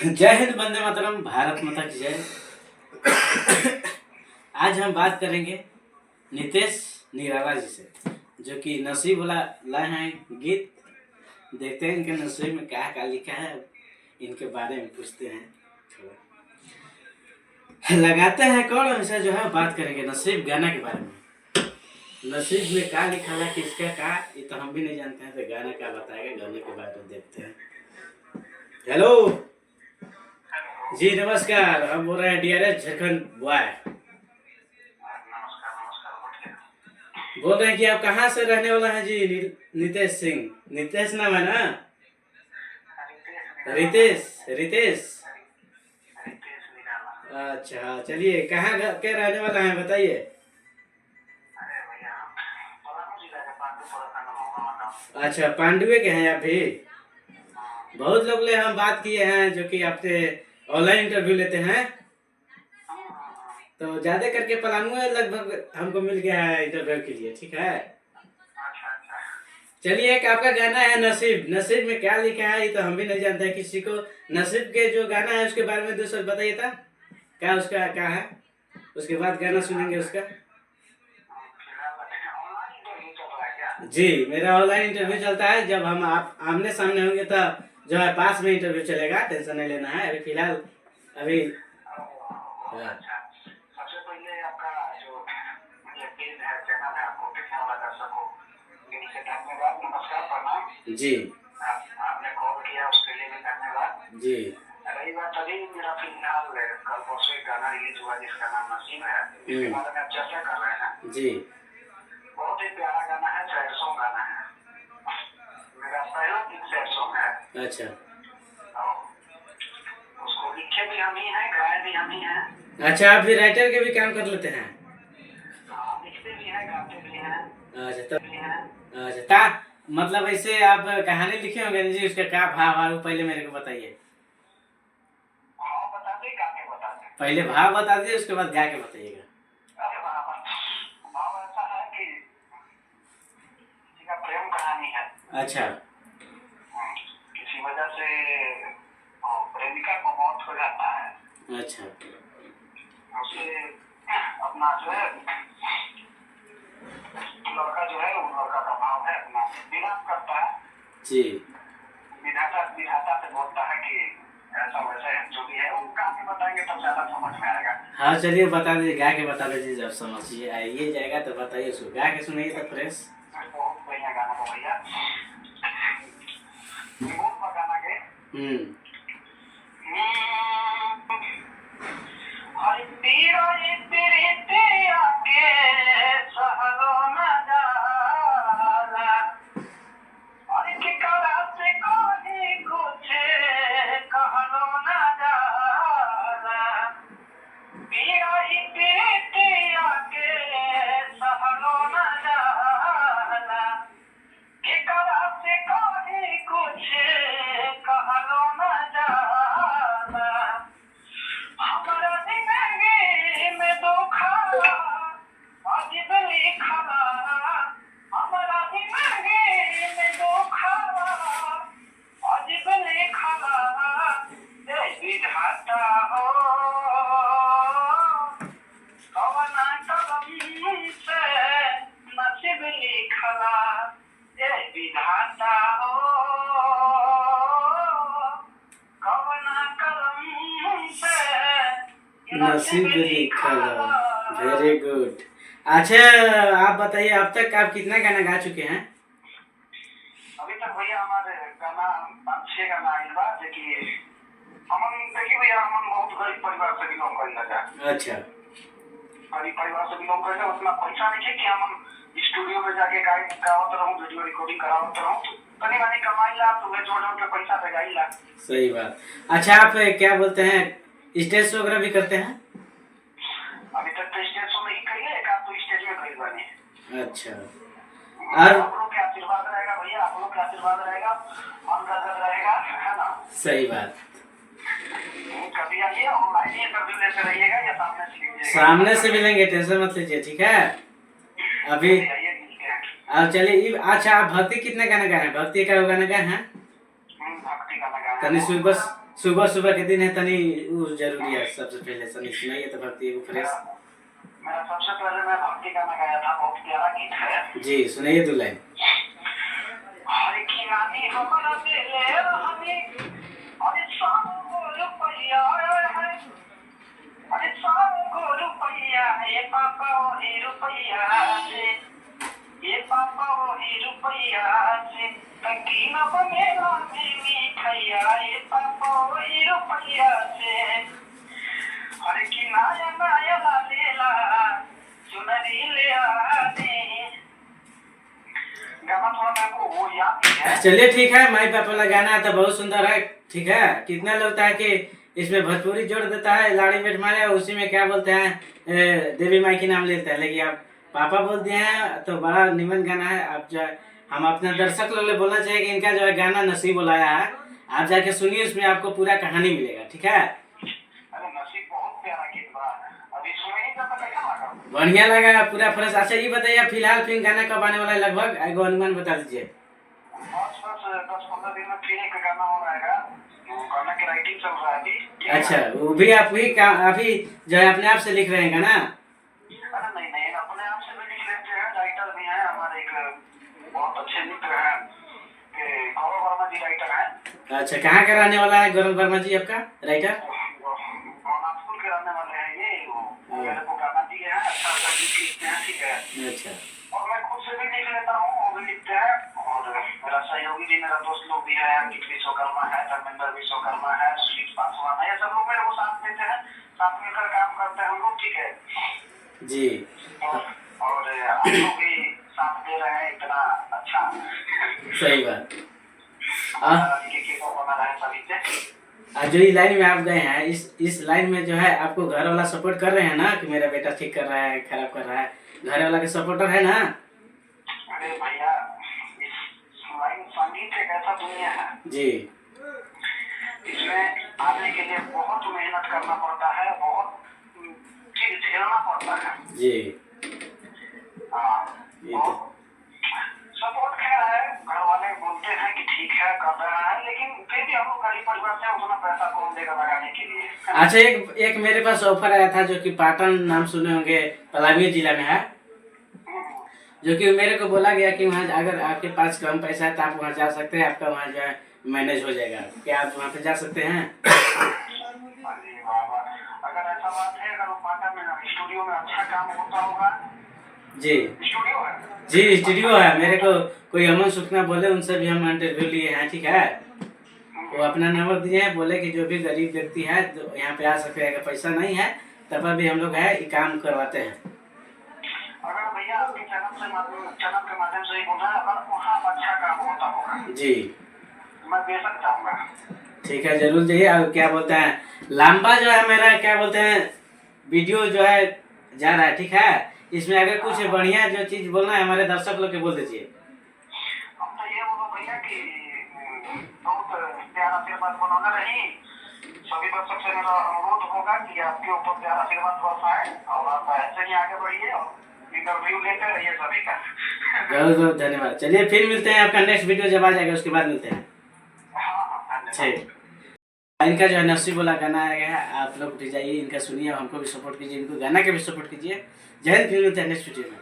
जय हिंद, वंदे मातरम, भारत माता की जय। आज हम बात करेंगे नितेश निराला जी से, जो कि नसीब वाला लाए हैं गीत। देखते हैं इनके नसीब में क्या क्या लिखा है, इनके बारे में पूछते हैं थोड़ा। लगाते हैं कौन हमेशा जो है बात करेंगे नसीब गाना के बारे में। नसीब में क्या लिखा है, किसका क्या, ये तो हम भी नहीं जानते हैं। तो गाना क्या बताएगा, गाने के बारे में देखते हैं। हेलो जी, नमस्कार। हम बोल रहे हैं DRS झारखंड बॉय। बोल रहे हैं कि आप कहाँ से रहने वाला है जी? नितेश सिंह। नितेश नाम है ना? रितेश रितेश। अच्छा, चलिए कहाँ के रहने वाला है बताइए। अच्छा, पांडुए के हैं आप भी? बहुत लोग ले हम बात किए हैं जो कि आपसे ऑनलाइन इंटरव्यू लेते हैं, तो ज्यादा करके पलामू लगभग हमको मिल गया है इंटरव्यू के लिए। ठीक है, चलिए। एक आपका गाना है नसीब। नसीब में क्या लिखा है ये तो हम भी नहीं जानते हैं। किसी को नसीब के जो गाना है उसके बारे में दो शब्द बताइए था, क्या उसका क्या है। उसके बाद गाना सुनेंगे उसका। जी, मेरा ऑनलाइन इंटरव्यू चलता है। जब हम आप आमने सामने होंगे तो जो है पास में इंटरव्यू चलेगा, टेंशन नहीं लेना है। अभी फिलहाल अभी सबसे पहले आपका जो पेज है, चैनल है, आपको देखने वाला दर्शकों से धन्यवाद, नमस्कार, प्रणाम जी। आपने कॉल किया उसके लिए भी धन्यवाद जी। रही बात, अभी मेरा फिलहाल कल परसों एक गाना रिलीज हुआ जिसका नाम नसीब है, इसके बारे में आप चर्चा कर रहे हैं। जी, बहुत ही प्यारा गाना है, सैड सॉन्ग गाना है, मेरा पहला दिन सैड सॉन्ग है। अच्छा। उसको लिखे भी हम ही हैं, गाए भी हम ही हैं। अच्छा, आप भी राइटर के भी काम कर लेते हैं? लिखते भी हैं, गाते भी हैं। अच्छा, तब अच्छा क्या मतलब ऐसे आप कहानी लिखे होंगे जी, उसका क्या भाव है वो पहले मेरे को बताइए। भाव बता दे, गा के बता दे। पहले भाव बता दीजिए, उसके बाद गा के बताइएगा। अरे भाव ऐसा है कि किसी का प्रेम कहानी है। अच्छा। किसी वजह से प्रेमिका को मौत हो जाता है। अच्छा। उसे अपना जो है लड़का जो है, वो लड़का का भाव है, अपना विलाप करता है। जी। विधाता से बोलता है कि ऐसा वैसा है, जो भी है वो कहानी बताएंगे तब ज्यादा समझ में आएगा। हाँ, चलिए बता दीजिए, गा के बता दीजिए। जब समझिए आइए जाएगा तो बताइए, उसको गा के सुनाइए तो फ्रेश। बहुत बढ़िया गाना था भैया, बहुत गाना के। हरि पीरा तेरे ते आके सहलो न जाला, हरि की कला से कोई कुछ कहलो न जाला, पीरा तेरे ते आके सहलो न जाला, की कला से कोई कुछ कहलो न जाला। हमारा जिंदगी में धोखा अजीब लिखा, हमारा जिंदगी में धोखा अजीब लिखा, विधाता हो कवना कलम से नसीब लिखा, विधाता हो कवना कलम से नसीब लिखल। Very good. अच्छा, आप बताइए अब तक आप कितना गाना गा चुके हैं? अभी तक भैया हमारे गाना 5-6 गाना आइल बा, देखिए हमन देखिए भैया, हमन बहुत गरीब परिवार से बिलोंग करेला जा। अच्छा। गरीब परिवार से बिलोंग करेला, उतना पैसा नहीं है कि हमन स्टूडियो में जाके गावत रहूं, वीडियो रिकॉर्डिंग करावत रहूं, तनी मनी कमाइला तो वे जोड़ जोड़ के पैसा भेजाइला। सही बात। अच्छा, आप क्या बोलते हैं, स्टेज शो वगैरह भी करते हैं? अभी तक तो स्टेज शो में ही करिए, एक आध तो स्टेज में करी बने। अच्छा। और आप लोग के आशीर्वाद रहेगा भैया, आप लोग के आशीर्वाद रहेगा, मन गदगद रहेगा, है ना? सही बात। कभी आइए, ऑनलाइन ही इंटरव्यू लेते रहिएगा या सामने से लीजिएगा? सामने से मिलेंगे, टेंशन मत लीजिए। ठीक है, अभी अब चलिए। अच्छा, आप भक्ति कितने गाना गाए हैं? भक्ति का गाना गाए हैं? भक्ति गाना गाना तनी सुन बस, सुबह सुबह के दिन है तनी वो जरूरी है। सबसे पहले सनी सुनाइए तो भक्ति एगो फ्रेश। मेरा सबसे पहले मैं भक्ति गाना गाया था, बहुत प्यारा गीत है जी सुनाइए 2 लाइन। हरे की नानी हमारा दिले रहनी, अरे सामो रुपया है, अरे सामो रुपया है पापा वही रुपया से, ये पापा वही रुपया से तकी न बनेगा मिठाइया, ये पापा वही रुपया से। हरे की नाया नाया लालेला चुनरी ले आने। गाना थोड़ा मेरे को वो याद नहीं है। चलिए ठीक है, माई पापा वाला गाना तो बहुत सुंदर है। ठीक है, कितना लगता है कि इसमें भोजपुरी जोड़ देता है, लाड़ी बेट मारे, उसी में क्या बोलते हैं देवी माई की नाम लेता है, लेकिन आप पापा बोल दिए हैं तो बड़ा निमन गाना है। आप जो है हम अपने दर्शक लोग ले बोलना चाहिए कि इनका जो है गाना नसीब बुलाया है, आप जाके सुनिए, उसमें आपको पूरा कहानी मिलेगा। ठीक है, अरे नसीब बहुत प्यारा गीत बा, अभी सुने ही जब कैसा लगा? बढ़िया लगा पूरा फ्रेश। अच्छा ये बताइए फिलहाल फिल्म गाना कब आने वाला है, लगभग एगो अनुमान बता दीजिए। बस 10-15 दिन में फिर एक गाना और आएगा, गाना की राइटिंग चल रहा है अभी। अच्छा, वो भी आप ही अभी जो है अपने आप से लिख रहे हैं गाना? अरे नहीं नहीं, अपने आप से भी लिख लेते हैं, राइटर भी हैं हमारे, एक बहुत अच्छे मित्र हैं कि गौरव वर्मा जी राइटर हैं। अच्छा, कहाँ का रहने वाला है गौरव वर्मा जी आपका राइटर? नागपुर के रहने वाले हैं ये, वो मेरे को गाना दिए हैं, अच्छा अच्छा गीत लिखते हैं। ठीक है, अच्छा, और मैं खुद से भी लिख लेता हूँ, वो भी लिखते हैं, और मेरा सहयोगी भी, मेरा दोस्त लोग भी है, अंकित विश्वकर्मा है, धर्मेंद्र विश्वकर्मा है, सुजीत पासवान है, ये सब लोग मेरे को साथ देते हैं, साथ मिलकर काम करते हैं हम लोग। ठीक है जी, और आप लोग भी साथ दे रहे हैं इतना अच्छा। सही बात। बना रहे सभी से। जो ये लाइन में आप गए हैं, इस लाइन में जो है आपको घर वाला सपोर्ट कर रहे हैं ना कि मेरा बेटा ठीक कर रहा है, खराब कर रहा है, घर वाला के सपोर्टर है ना? अरे भैया, इस लाइन संगीत एक ऐसा दुनिया है जी, इसमें आने के लिए बहुत मेहनत करना पड़ता है, बहुत चीज झेलना पड़ता है जी। हाँ, ये तो सपोर्ट खैर है, घर वाले बोलते हैं कि ठीक है कर रहा है, लेकिन फिर भी हम लोग गरीब परिवार से उतना पैसा कौन देगा लगाने के लिए। अच्छा, एक मेरे पास ऑफर आया था जो कि पाटन नाम सुने होंगे, पलावी जिला में है, जो कि मेरे को बोला गया कि वहाँ अगर आपके पास कम पैसा है तो आप वहाँ जा सकते हैं, आपका वहाँ जो है मैनेज हो जाएगा। क्या आप वहाँ पे जा सकते हैं? अरे बाबा, अगर ऐसा बात है, अगर वो पाटन में स्टूडियो में अच्छा काम होता होगा। जी स्टूडियो है? जी, स्टूडियो है। मेरे को कोई अमन सुखना बोले, उनसे भी हम इंटरव्यू लिए हैं। ठीक है, वो अपना नंबर दिए हैं, बोले कि जो भी गरीब व्यक्ति है तो यहाँ पे आ सकते हैं, अगर पैसा नहीं है तब भी हम लोग है ये काम करवाते हैं। अगर भैया आपके चैनल के माध्यम से ही बोल रहा है, अगर वहाँ अच्छा काम होता होगा जी, मैं बेशक चाहूँगा। ठीक है, जरूर जाइए। और क्या बोलते हैं, लंबा जो है मेरा क्या बोलते हैं वीडियो जो है जा रहा है। ठीक है, इसमें अगर कुछ बढ़िया जो चीज बोलना है हमारे दर्शक लोग के बोल दीजिए। हम तो ये बोलो भैया कि बहुत प्यार आशीर्वाद बनाना रही, सभी दर्शक से मेरा अनुरोध होगा कि आपके ऊपर प्यार आशीर्वाद बरसाए, और आप ऐसे ही आगे बढ़िए और इंटरव्यू लेते रहिए सभी का। बहुत बहुत धन्यवाद। चलिए फिर मिलते हैं, आपका नेक्स्ट वीडियो जब आ जाएगा उसके बाद मिलते हैं। ठीक, इनका जो है नसीब वाला गाना आया है, आप लोग उठ जाइए, इनका सुनिए, हमको भी सपोर्ट कीजिए, इनको गाना के भी सपोर्ट कीजिए। जय हिंद, फिर मिलते हैं नेक्स्ट वीडियो में।